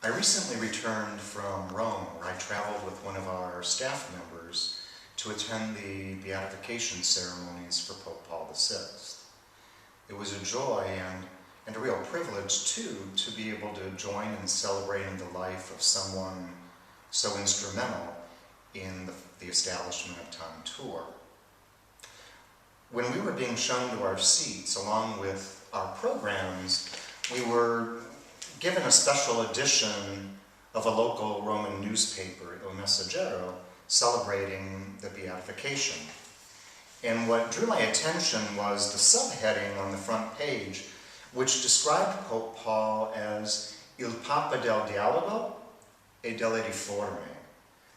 I recently returned from Rome, where I traveled with one of our staff members to attend the Beatification ceremonies for Pope Paul VI. It was a joy and a real privilege, too, to be able to join in celebrating the life of someone so instrumental in the establishment of Tantur. When we were being shown to our seats, along with our programs, we were given a special edition of a local Roman newspaper, Il Messaggero, celebrating the Beatification. And what drew my attention was the subheading on the front page, which described Pope Paul as Il Papa del Dialogo e delle Riforme,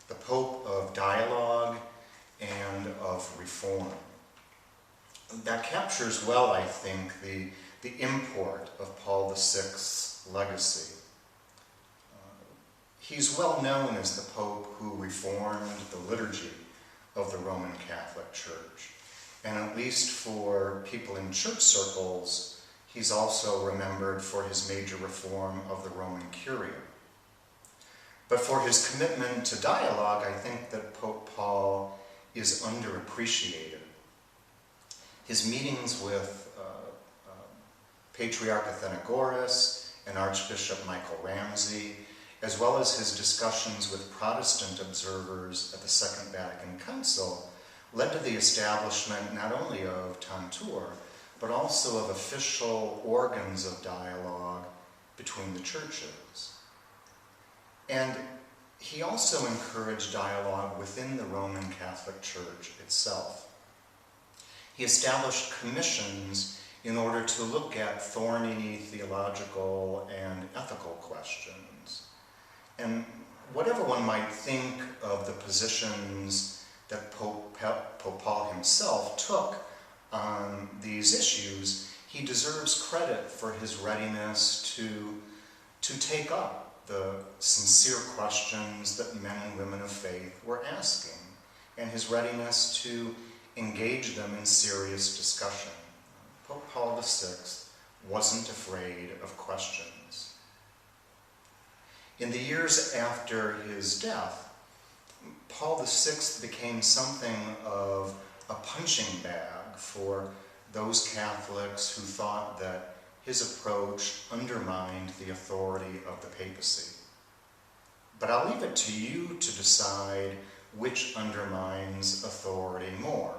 the Pope of dialogue and of reform. That captures well, I think, the import of Paul VI's legacy. He's well known as the Pope who reformed the liturgy of the Roman Catholic Church. And at least for people in church circles, he's also remembered for his major reform of the Roman Curia. But for his commitment to dialogue, I think that Pope Paul is underappreciated. His meetings with Patriarch Athenagoras and Archbishop Michael Ramsey, as well as his discussions with Protestant observers at the Second Vatican Council, led to the establishment not only of Tantur, but also of official organs of dialogue between the churches. And he also encouraged dialogue within the Roman Catholic Church itself. He established commissions in order to look at thorny theological and ethical questions. And whatever one might think of the positions that Pope Paul himself took on these issues, he deserves credit for his readiness to take up the sincere questions that men and women of faith were asking, and his readiness to engage them in serious discussion. Pope Paul VI wasn't afraid of questions. In the years after his death, Paul VI became something of a punching bag for those Catholics who thought that his approach undermined the authority of the papacy. But I'll leave it to you to decide which undermines authority more.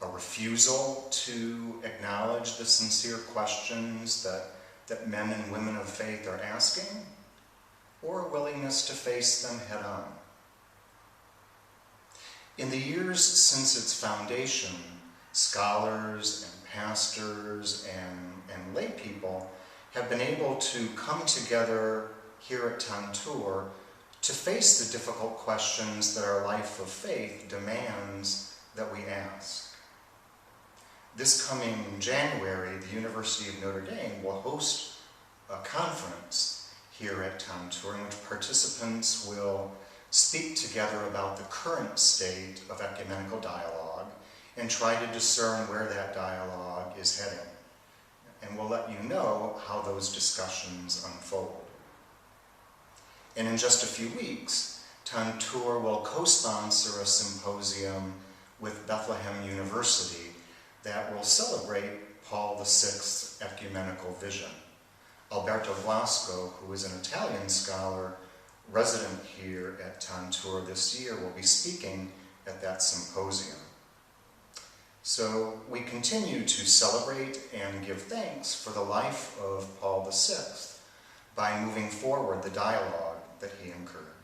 A refusal to acknowledge the sincere questions that men and women of faith are asking, or a willingness to face them head on. In the years since its foundation, scholars and pastors and lay people have been able to come together here at Tantur to face the difficult questions that our life of faith demands that we ask. This coming January, the University of Notre Dame will host a conference here at Tantur in which participants will speak together about the current state of ecumenical dialogue and try to discern where that dialogue is heading. And we'll let you know how those discussions unfold. And in just a few weeks, Tantur will co-sponsor a symposium with Bethlehem University that will celebrate Paul VI's ecumenical vision. Alberto Blasco, who is an Italian scholar resident here at Tantur this year, will be speaking at that symposium. So we continue to celebrate and give thanks for the life of Paul VI by moving forward the dialogue that he encouraged.